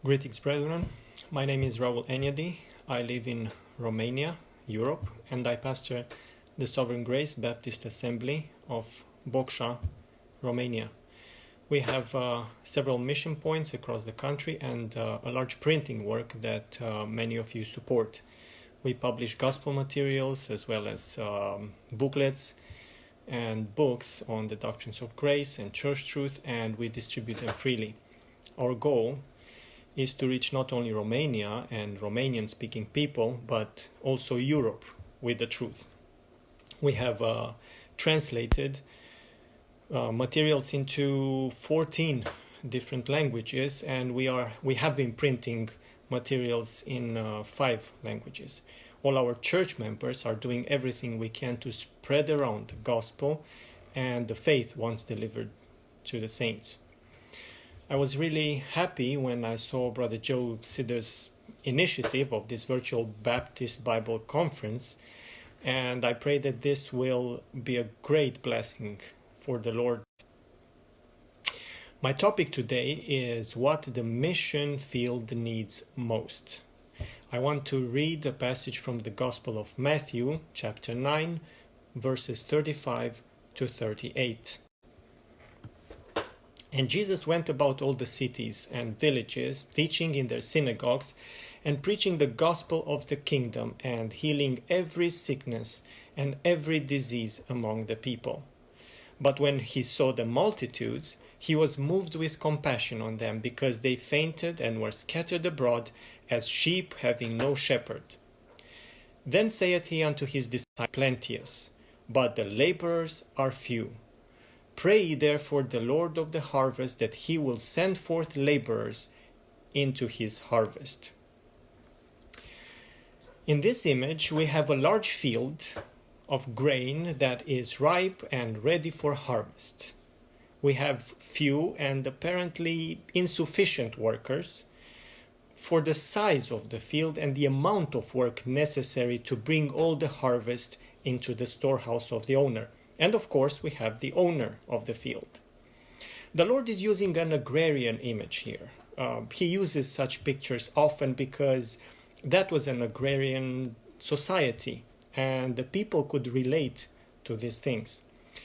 Greetings, brethren. My name is Raul Enyedi. I live in Romania, Europe, and I pastor the Sovereign Grace Baptist Assembly of Bocșa, Romania. We have several mission points across the country and a large printing work that many of you support. We publish gospel materials as well as booklets and books on the doctrines of grace and church truth, and we distribute them freely. Our goal is to reach not only Romania and Romanian-speaking people, but also Europe with the truth. We have translated materials into 14 different languages, and we have been printing materials in 5 languages. All our church members are doing everything we can to spread around the gospel and the faith once delivered to the saints. I was really happy when I saw Brother Joe Sider's initiative of this virtual Baptist Bible conference, and I pray that this will be a great blessing for the Lord. My topic today is what the mission field needs most. I want to read a passage from the Gospel of Matthew, chapter 9, verses 35 to 38. And Jesus went about all the cities and villages, teaching in their synagogues and preaching the gospel of the kingdom and healing every sickness and every disease among the people. But when he saw the multitudes, he was moved with compassion on them, because they fainted and were scattered abroad as sheep having no shepherd. Then saith he unto his disciples, Plenteous, but the laborers are few. Pray ye therefore the Lord of the harvest that he will send forth laborers into his harvest. In this image we have a large field of grain that is ripe and ready for harvest. We have few and apparently insufficient workers for the size of the field and the amount of work necessary to bring all the harvest into the storehouse of the owner. And of course, we have the owner of the field. The Lord is using an agrarian image here. He uses such pictures often because that was an agrarian society, and the people could relate to these things.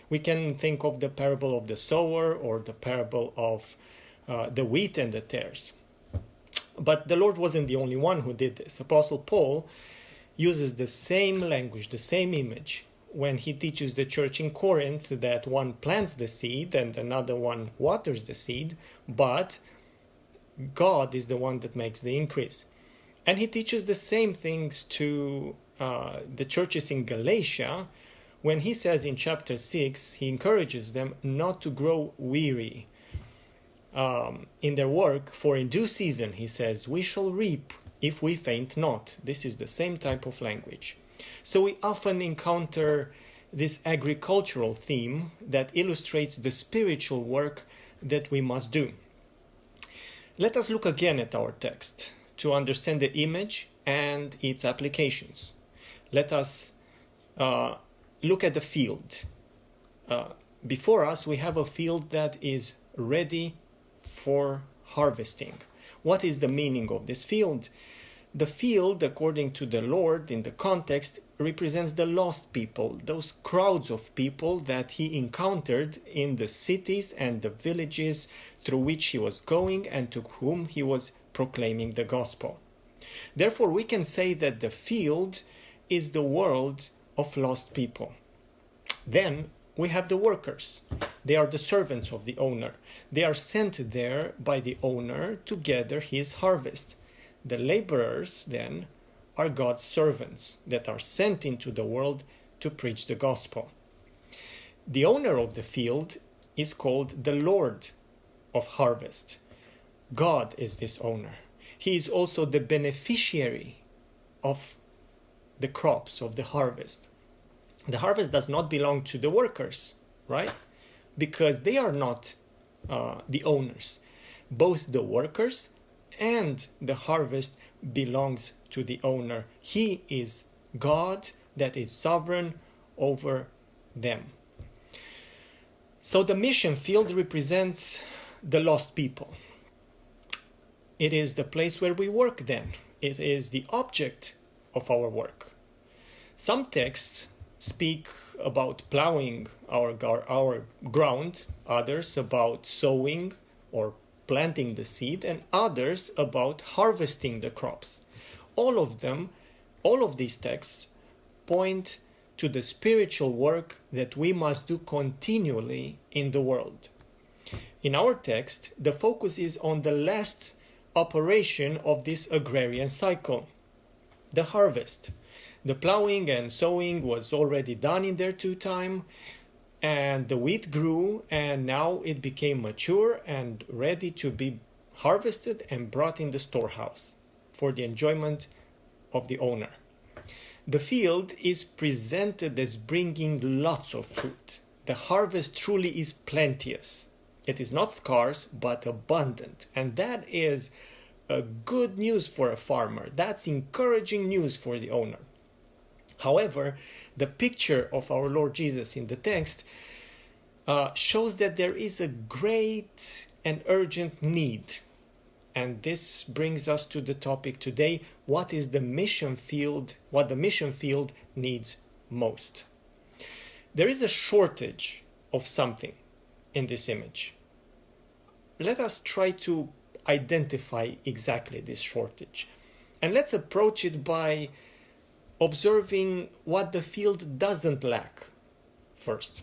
We can think of the parable of the sower or the parable of the wheat and the tares. But the Lord wasn't the only one who did this. Apostle Paul uses the same language, the same image, when he teaches the church in Corinth that one plants the seed and another one waters the seed, but God is the one that makes the increase. And he teaches the same things to the churches in Galatia when he says in chapter 6, he encourages them not to grow weary in their work, for in due season, he says, we shall reap if we faint not. This is the same type of language. So we often encounter this agricultural theme that illustrates the spiritual work that we must do. Let us look again at our text to understand the image and its applications. Let us look at the field. Before us, we have a field that is ready for harvesting. What is the meaning of this field? The field, according to the Lord in the context, represents the lost people, those crowds of people that he encountered in the cities and the villages through which he was going and to whom he was proclaiming the gospel. Therefore, we can say that the field is the world of lost people. Then we have the workers. They are the servants of the owner. They are sent there by the owner to gather his harvest. The laborers, then, are God's servants that are sent into the world to preach the gospel. The owner of the field is called the Lord of harvest. God is this owner. He is also the beneficiary of the crops, of the harvest. The harvest does not belong to the workers, right? Because they are not the owners. Both the workers and the harvest belongs to the owner. He is God that is sovereign over them. So the mission field represents the lost people. It is the place where we work then. It is the object of our work. Some texts speak about plowing our ground, others about sowing or planting the seed, and others about harvesting the crops. All of these texts point to the spiritual work that we must do continually in the world. In our text, the focus is on the last operation of this agrarian cycle, the harvest. The plowing and sowing was already done in their due time, and the wheat grew, and now it became mature and ready to be harvested and brought in the storehouse for the enjoyment of the owner. The field is presented as bringing lots of fruit. The harvest truly is plenteous. It is not scarce, but abundant. And that is a good news for a farmer. That's encouraging news for the owner. However, the picture of our Lord Jesus in the text shows that there is a great and urgent need. And this brings us to the topic today: what is the mission field, what the mission field needs most? There is a shortage of something in this image. Let us try to identify exactly this shortage. And let's approach it by observing what the field doesn't lack first.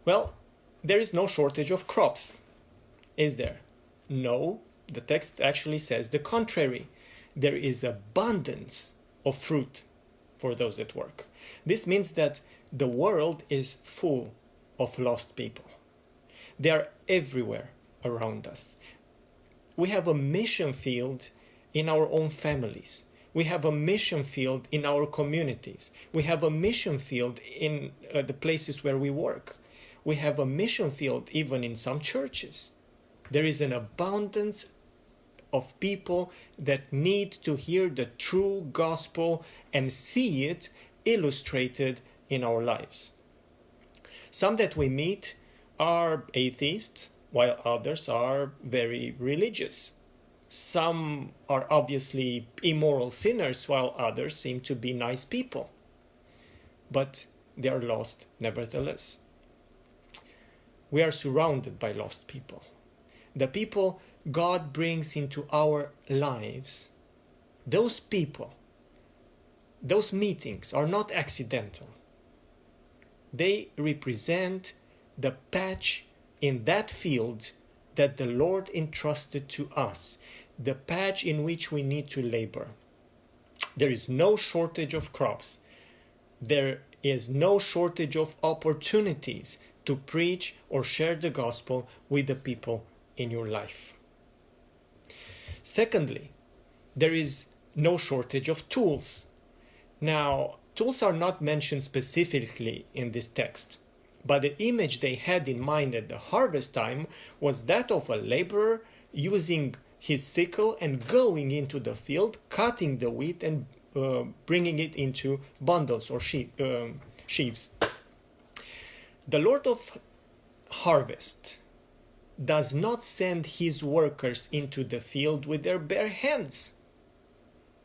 Well, there is no shortage of crops, is there? No, the text actually says the contrary. There is abundance of fruit for those that work. This means that the world is full of lost people. They are everywhere around us. We have a mission field in our own families. We have a mission field in our communities. We have a mission field in the places where we work. We have a mission field even in some churches. There is an abundance of people that need to hear the true gospel and see it illustrated in our lives. Some that we meet are atheists, while others are very religious. Some are obviously immoral sinners, while others seem to be nice people. But they are lost nevertheless. We are surrounded by lost people. The people God brings into our lives, those people, those meetings are not accidental. They represent the patch in that field that the Lord entrusted to us, the patch in which we need to labor. There is no shortage of crops. There is no shortage of opportunities to preach or share the gospel with the people in your life. Secondly, there is no shortage of tools. Now, tools are not mentioned specifically in this text, but the image they had in mind at the harvest time was that of a laborer using his sickle and going into the field, cutting the wheat and bringing it into bundles or sheaves. The Lord of harvest does not send his workers into the field with their bare hands,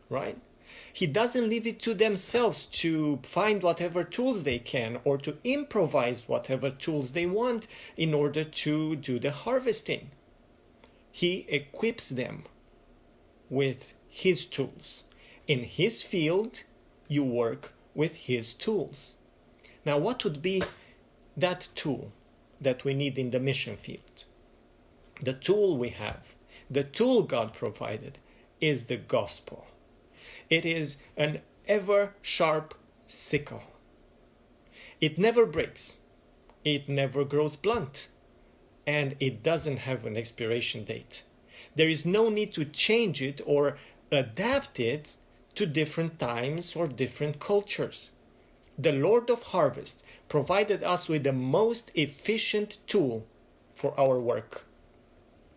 right? He doesn't leave it to themselves to find whatever tools they can or to improvise whatever tools they want in order to do the harvesting. He equips them with his tools. In his field, you work with his tools. Now, what would be that tool that we need in the mission field? The tool we have, the tool God provided, is the gospel. It is an ever-sharp sickle. It never breaks. It never grows blunt. And it doesn't have an expiration date. There is no need to change it or adapt it to different times or different cultures. The Lord of Harvest provided us with the most efficient tool for our work: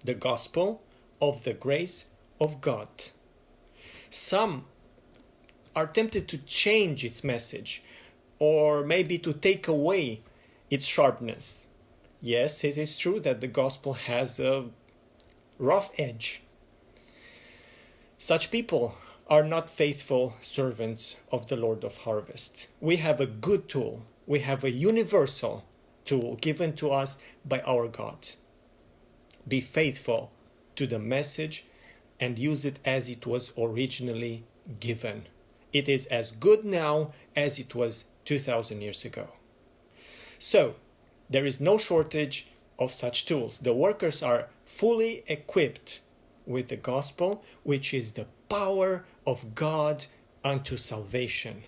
the gospel of the grace of God. Some are tempted to change its message or maybe to take away its sharpness. Yes, it is true that the gospel has a rough edge. Such people are not faithful servants of the Lord of harvest. We have a good tool. We have a universal tool given to us by our God. Be faithful to the message and use it as it was originally given. It is as good now as it was 2,000 years ago. So, there is no shortage of such tools. The workers are fully equipped with the gospel, which is the power of God unto salvation.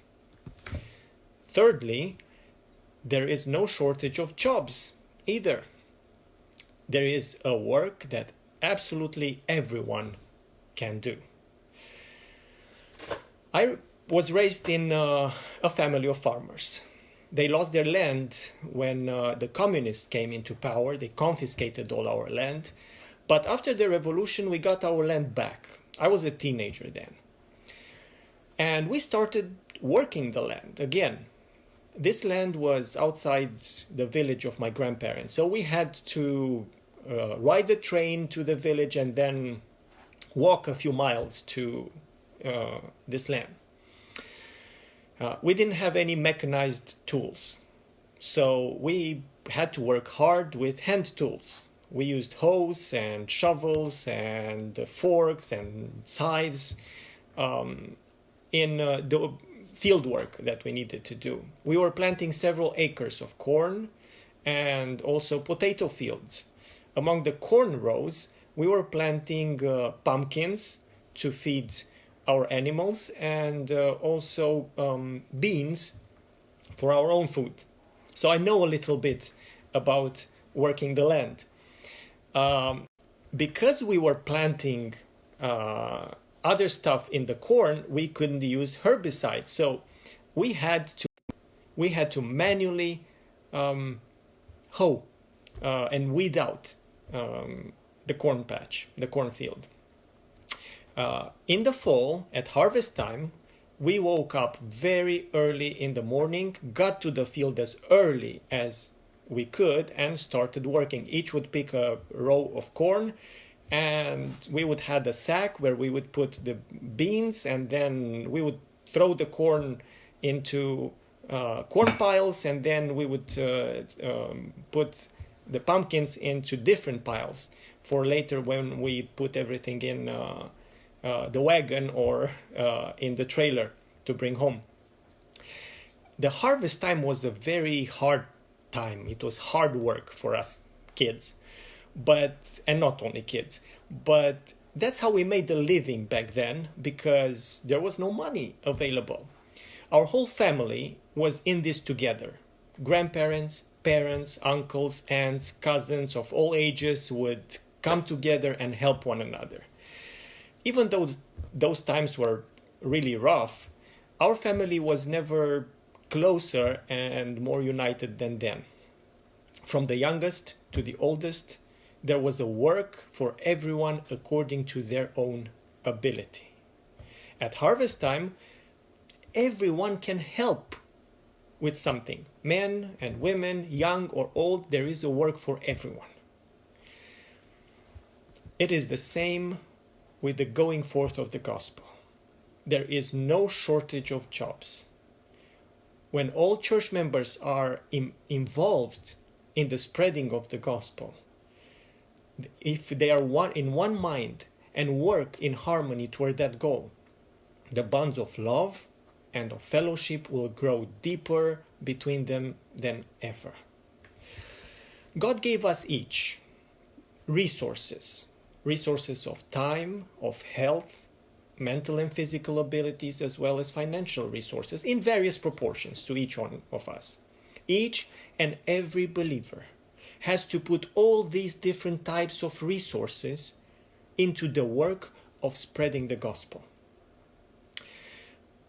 Thirdly, there is no shortage of jobs either. There is a work that absolutely everyone can do. I was raised in a family of farmers. They lost their land when the communists came into power. They confiscated all our land. But after the revolution, we got our land back. I was a teenager then. And we started working the land again. This land was outside the village of my grandparents. So we had to ride the train to the village and then walk a few miles to this land. We didn't have any mechanized tools. So we had to work hard with hand tools. We used hoes and shovels and forks and scythes in the field work that we needed to do. We were planting several acres of corn and also potato fields. Among the corn rows, we were planting pumpkins to feed our animals and also beans for our own food. So I know a little bit about working the land. Because we were planting other stuff in the corn, we couldn't use herbicides. So we had to manually hoe and weed out the corn patch, the cornfield. In the fall, at harvest time, we woke up very early in the morning, got to the field as early as we could, and started working. Each would pick a row of corn, and we would have a sack where we would put the beans, and then we would throw the corn into corn piles, and then we would put the pumpkins into different piles for later when we put everything in the wagon or in the trailer to bring home. The harvest time was a very hard time. It was hard work for us kids, and not only kids, but that's how we made a living back then, because there was no money available. Our whole family was in this together. Grandparents, parents, uncles, aunts, cousins of all ages would come together and help one another. Even though those times were really rough, our family was never closer and more united than then. From the youngest to the oldest, there was a work for everyone according to their own ability. At harvest time, everyone can help with something. Men and women, young or old, there is a work for everyone. It is the same with the going forth of the gospel. There is no shortage of jobs. When all church members are involved in the spreading of the gospel, if they are in one mind and work in harmony toward that goal, the bonds of love and of fellowship will grow deeper between them than ever. God gave us each resources of time, of health, mental and physical abilities, as well as financial resources in various proportions to each one of us. Each and every believer has to put all these different types of resources into the work of spreading the gospel.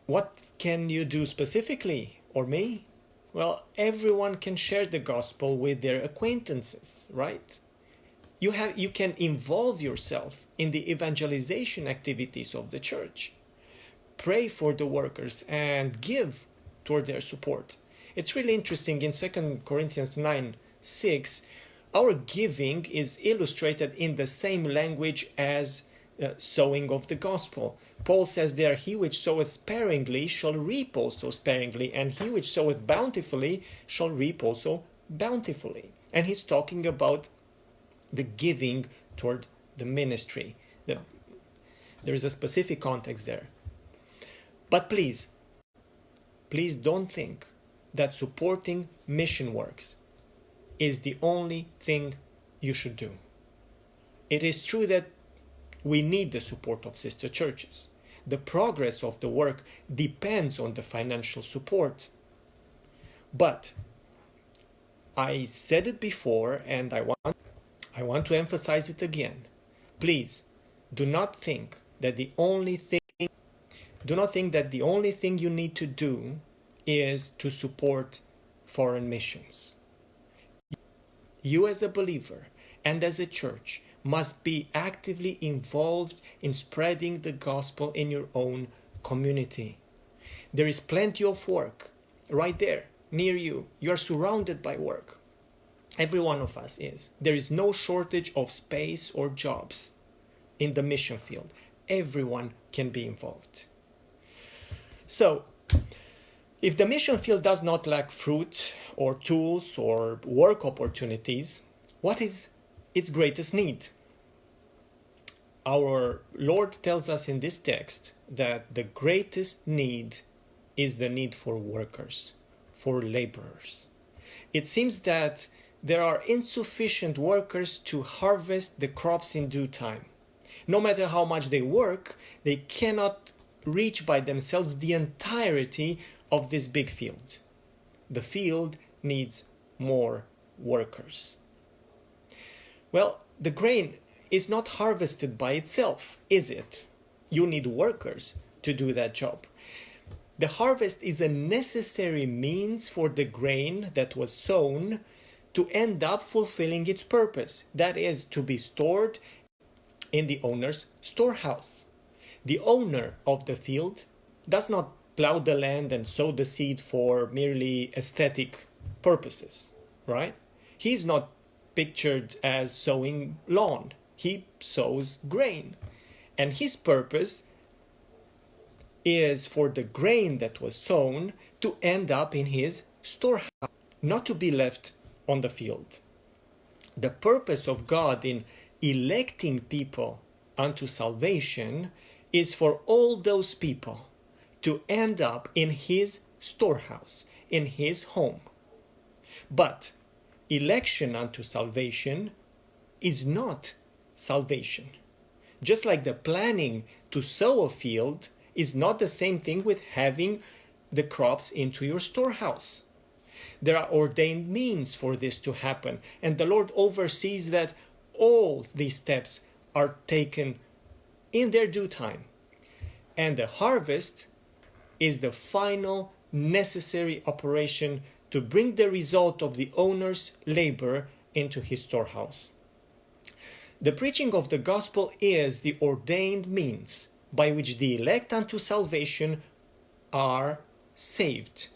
What can you do specifically, or me? Well, everyone can share the gospel with their acquaintances, right? You can involve yourself in the evangelization activities of the church. Pray for the workers and give toward their support. It's really interesting in 2 Corinthians 9:6, our giving is illustrated in the same language as sowing of the gospel. Paul says there, he which soweth sparingly shall reap also sparingly, and he which soweth bountifully shall reap also bountifully. And he's talking about the giving toward the ministry. There is a specific context there. But please don't think that supporting mission works is the only thing you should do. It is true that we need the support of sister churches. The progress of the work depends on the financial support. But I said it before, and I want to emphasize it again. Please do not think that the only thing you need to do is to support foreign missions. You as a believer and as a church must be actively involved in spreading the gospel in your own community. There is plenty of work right there near you. You are surrounded by work. Every one of us is. There is no shortage of space or jobs in the mission field. Everyone can be involved. So, if the mission field does not lack fruit or tools or work opportunities, what is its greatest need? Our Lord tells us in this text that the greatest need is the need for workers, for laborers. It seems that there are insufficient workers to harvest the crops in due time. No matter how much they work, they cannot reach by themselves the entirety of this big field. The field needs more workers. Well, the grain is not harvested by itself, is it? You need workers to do that job. The harvest is a necessary means for the grain that was sown to end up fulfilling its purpose, that is, to be stored in the owner's storehouse. The owner of the field does not plow the land and sow the seed for merely aesthetic purposes, right? He's not pictured as sowing lawn. He sows grain. And his purpose is for the grain that was sown to end up in his storehouse, not to be left on the field. The purpose of God in electing people unto salvation is for all those people to end up in his storehouse, in his home. But election unto salvation is not salvation. Just like the planning to sow a field is not the same thing with having the crops into your storehouse. There are ordained means for this to happen, and the Lord oversees that all these steps are taken in their due time. And the harvest is the final necessary operation to bring the result of the owner's labor into his storehouse. The preaching of the gospel is the ordained means by which the elect unto salvation are saved.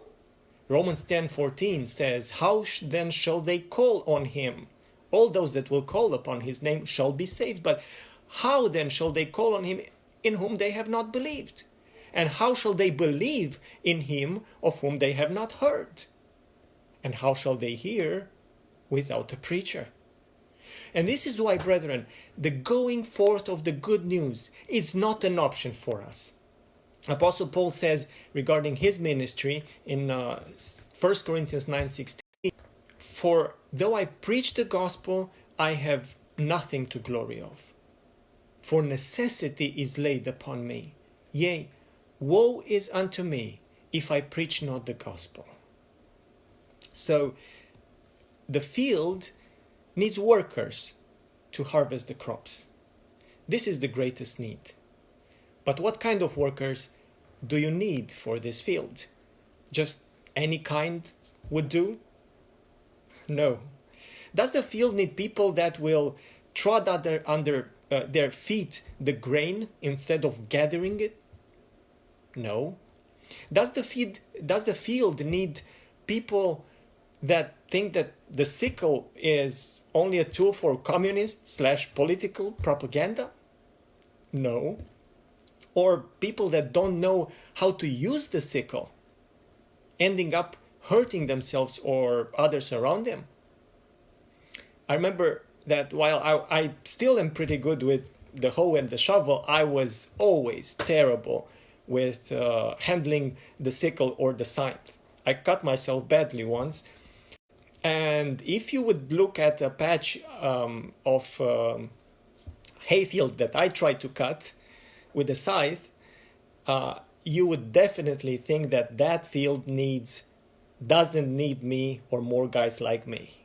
Romans 10:14 says, "How then shall they call on him? All those that will call upon his name shall be saved. But how then shall they call on him in whom they have not believed? And how shall they believe in him of whom they have not heard? And how shall they hear without a preacher?" And this is why, brethren, the going forth of the good news is not an option for us. Apostle Paul says regarding his ministry in 1 Corinthians 9:16, "For though I preach the gospel, I have nothing to glory of. For necessity is laid upon me. Yea, woe is unto me if I preach not the gospel." So the field needs workers to harvest the crops. This is the greatest need. But what kind of workers do you need for this field? Just any kind would do? No. Does the field need people that will trod under their feet the grain instead of gathering it? No. Does the field need people that think that the sickle is only a tool for communist/political propaganda? No. Or people that don't know how to use the sickle, ending up hurting themselves or others around them? I remember that while I still am pretty good with the hoe and the shovel, I was always terrible with handling the sickle or the scythe. I cut myself badly once. And if you would look at a patch of hayfield that I tried to cut with a scythe, you would definitely think that that field doesn't need me or more guys like me.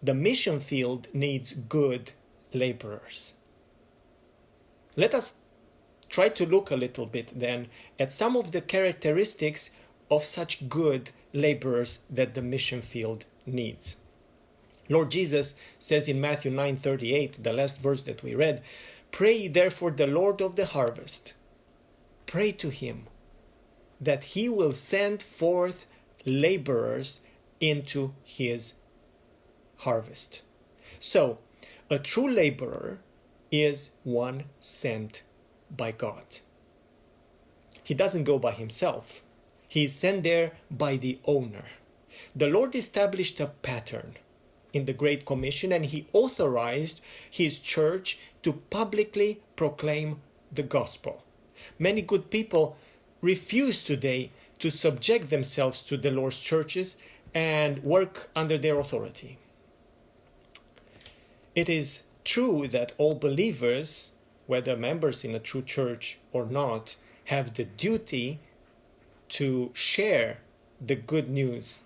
The mission field needs good laborers. Let us try to look a little bit then at some of the characteristics of such good laborers that the mission field needs. Lord Jesus says in Matthew 9:38, the last verse that we read, "Pray therefore the Lord of the harvest." Pray to him that he will send forth laborers into his harvest. So, a true laborer is one sent by God. He doesn't go by himself. He is sent there by the owner. The Lord established a pattern in the Great Commission, and he authorized his church to publicly proclaim the gospel. Many good people refuse today to subject themselves to the Lord's churches and work under their authority. It is true that all believers, whether members in a true church or not, have the duty to share the good news.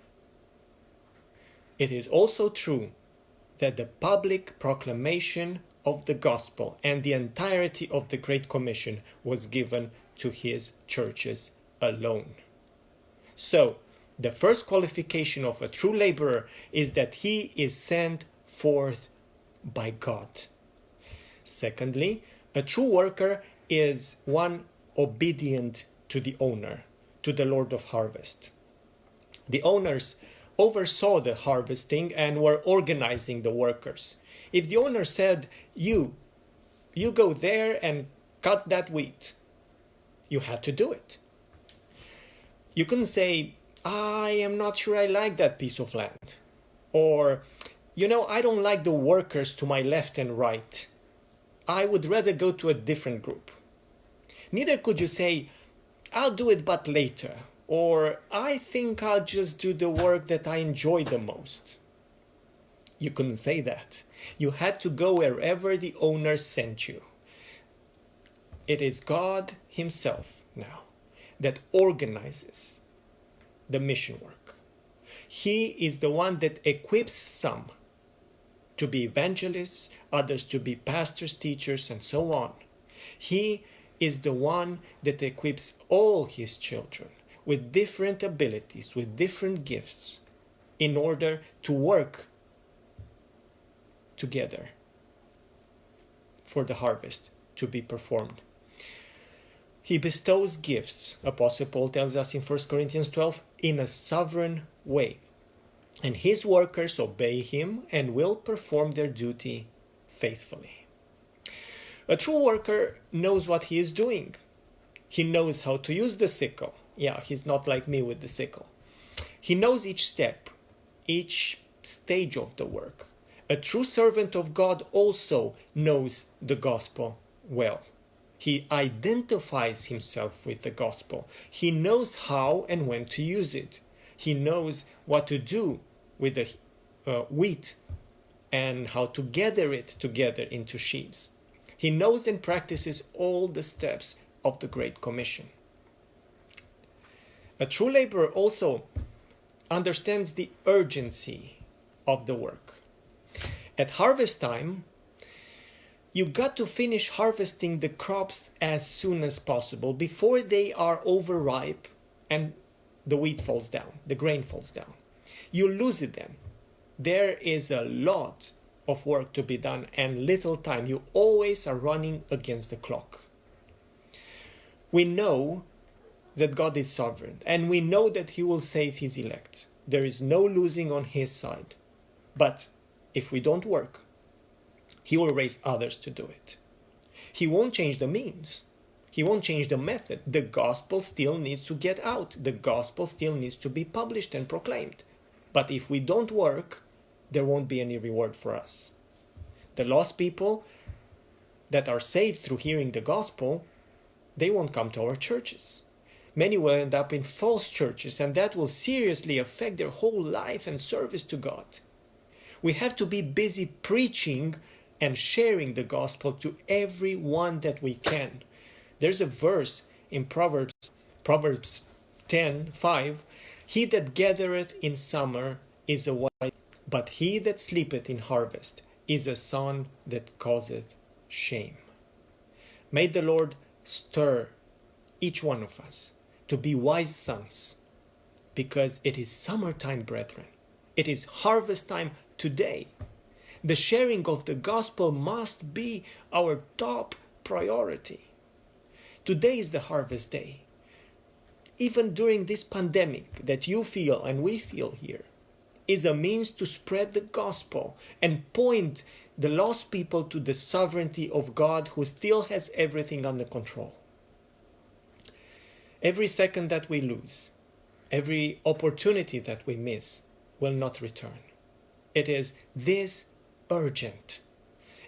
It is also true that the public proclamation of the gospel and the entirety of the Great Commission was given to his churches alone. So, the first qualification of a true laborer is that he is sent forth by God. Secondly, a true worker is one obedient to the owner, to the Lord of harvest. The owners oversaw the harvesting and were organizing the workers. If the owner said, you go there and cut that wheat, you had to do it. You couldn't say, I am not sure I like that piece of land. Or, I don't like the workers to my left and right. I would rather go to a different group. Neither could you say, I'll do it but later. Or, I think I'll just do the work that I enjoy the most. You couldn't say that. You had to go wherever the owner sent you. It is God himself now that organizes the mission work. He is the one that equips some to be evangelists, others to be pastors, teachers, and so on. He is the one that equips all his children with different abilities, with different gifts, in order to work together for the harvest to be performed. He bestows gifts, Apostle Paul tells us in 1 Corinthians 12, in a sovereign way. And his workers obey him and will perform their duty faithfully. A true worker knows what he is doing. He knows how to use the sickle. Yeah, he's not like me with the sickle. He knows each step, each stage of the work. A true servant of God also knows the gospel well. He identifies himself with the gospel. He knows how and when to use it. He knows what to do with the wheat and how to gather it together into sheaves. He knows and practices all the steps of the Great Commission. A true laborer also understands the urgency of the work. At harvest time, you got to finish harvesting the crops as soon as possible before they are overripe and the wheat falls down, the grain falls down. You lose it then. There is a lot of work to be done and little time. You always are running against the clock. We know that God is sovereign and we know that he will save his elect. There is no losing on his side. But if we don't work, he will raise others to do it. He won't change the means. He won't change the method. The gospel still needs to get out. The gospel still needs to be published and proclaimed. But if we don't work, there won't be any reward for us. The lost people that are saved through hearing the gospel, they won't come to our churches. Many will end up in false churches, and that will seriously affect their whole life and service to God. We have to be busy preaching and sharing the gospel to everyone that we can. There's a verse in Proverbs 10:5, he that gathereth in summer is a wife, but he that sleepeth in harvest is a son that causeth shame. May the Lord stir each one of us to be wise sons, because it is summertime, brethren. It is harvest time today. The sharing of the gospel must be our top priority. Today is the harvest day. Even during this pandemic that you feel and we feel here, is a means to spread the gospel and point the lost people to the sovereignty of God, who still has everything under control. Every second that we lose, every opportunity that we miss will not return. It is this urgent.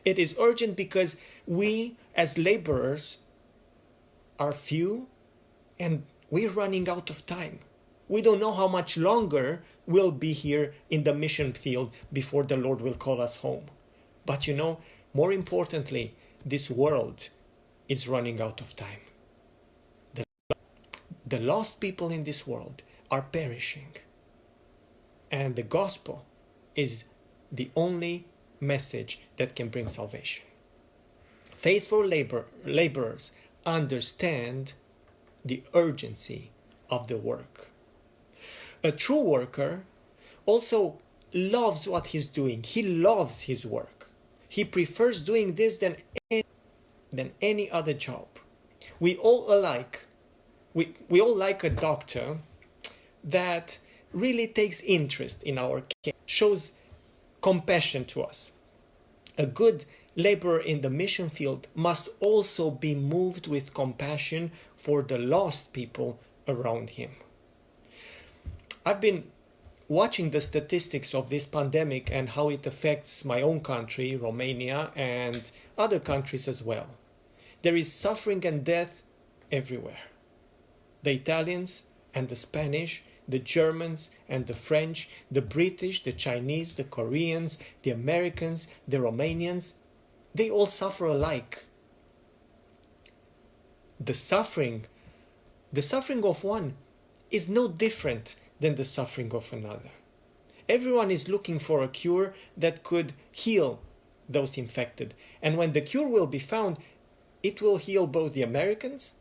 It is urgent because we as laborers are few and we're running out of time. We don't know how much longer we'll be here in the mission field before the Lord will call us home. But more importantly, this world is running out of time. The lost people in this world are perishing. And the gospel is the only message that can bring salvation. Faithful laborers understand the urgency of the work. A true worker also loves what he's doing. He loves his work. He prefers doing this than any other job. We all like a doctor that really takes interest in our care, shows compassion to us. A good laborer in the mission field must also be moved with compassion for the lost people around him. I've been watching the statistics of this pandemic and how it affects my own country, Romania, and other countries as well. There is suffering and death everywhere. The Italians and the Spanish, the Germans and the French, the British, the Chinese, the Koreans, the Americans, the Romanians, they all suffer alike. The suffering of one is no different than the suffering of another. Everyone is looking for a cure that could heal those infected. And when the cure will be found, it will heal both the Americans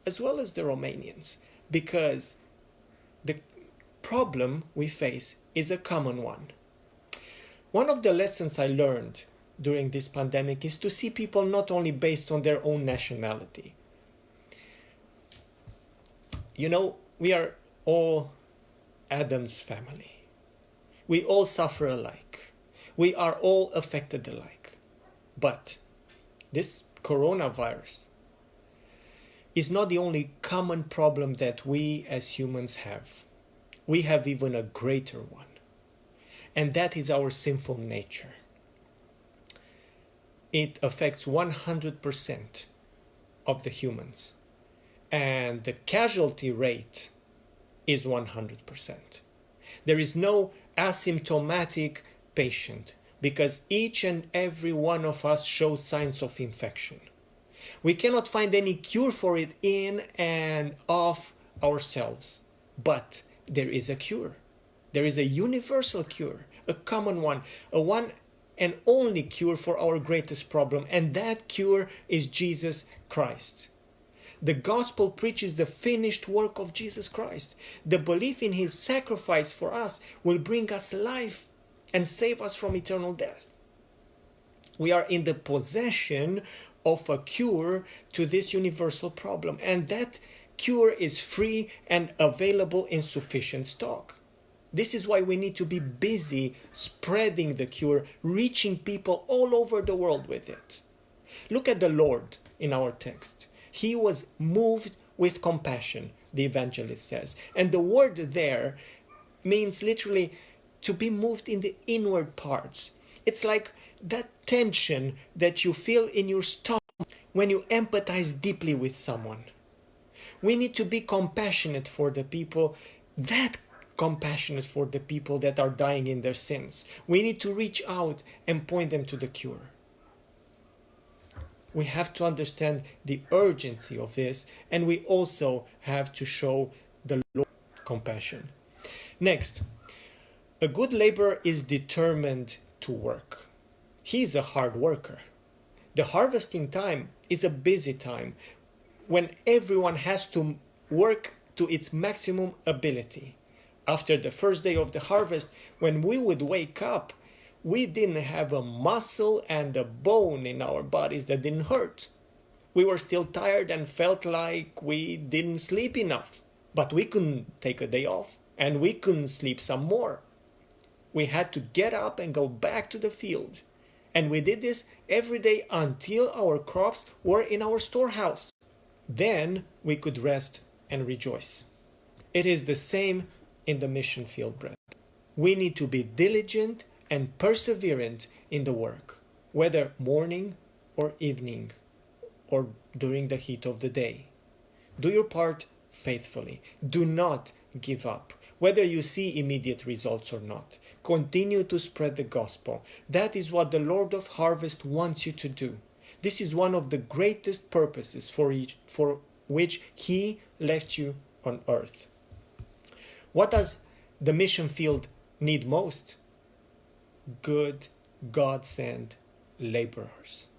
as well as the Romanians, because the problem we face is a common one. One of the lessons I learned during this pandemic is to see people not only based on their own nationality. We are all Adam's family. We all suffer alike. We are all affected alike. But this coronavirus is not the only common problem that we as humans have. We have even a greater one. And that is our sinful nature. It affects 100% of the humans. And the casualty rate is 100%. There is no asymptomatic patient, because each and every one of us shows signs of infection. We cannot find any cure for it in and of ourselves, but there is a cure. There is a universal cure, a common one, a one and only cure for our greatest problem, and that cure is Jesus Christ. The gospel preaches the finished work of Jesus Christ. The belief in his sacrifice for us will bring us life and save us from eternal death. We are in the possession of a cure to this universal problem, and that cure is free and available in sufficient stock. This is why we need to be busy spreading the cure, reaching people all over the world with it. Look at the Lord in our text. He was moved with compassion, the evangelist says. And the word there means literally to be moved in the inward parts. It's like that tension that you feel in your stomach when you empathize deeply with someone. We need to be compassionate for the people, that compassionate for the people that are dying in their sins. We need to reach out and point them to the cure. We have to understand the urgency of this, and we also have to show the Lord compassion. Next, a good laborer is determined to work. He is a hard worker. The harvesting time is a busy time when everyone has to work to its maximum ability. After the first day of the harvest, when we would wake up, we didn't have a muscle and a bone in our bodies that didn't hurt. We were still tired and felt like we didn't sleep enough, but we couldn't take a day off and we couldn't sleep some more. We had to get up and go back to the field. And we did this every day until our crops were in our storehouse. Then we could rest and rejoice. It is the same in the mission field, brethren. We need to be diligent and perseverant in the work, whether morning or evening or during the heat of the day. Do your part faithfully. Do not give up, whether you see immediate results or not. Continue to spread the gospel. That is what the Lord of Harvest wants you to do. This is one of the greatest purposes for which He left you on earth. What does the mission field need most? Good, God-sent laborers.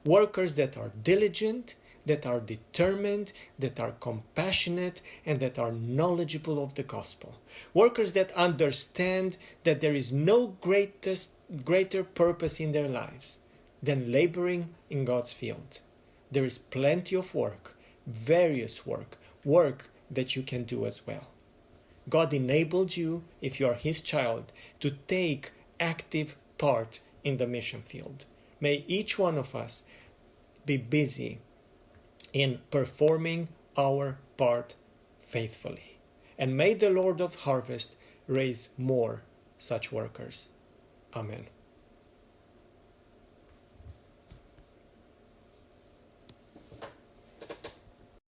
Workers that are diligent, that are determined, that are compassionate, and that are knowledgeable of the gospel. Workers that understand that there is no greater purpose in their lives than laboring in God's field. There is plenty of work, various work that you can do as well. God enabled you, if you are His child, to take active part in the mission field. May each one of us be busy in performing our part faithfully. And may the Lord of Harvest raise more such workers. Amen.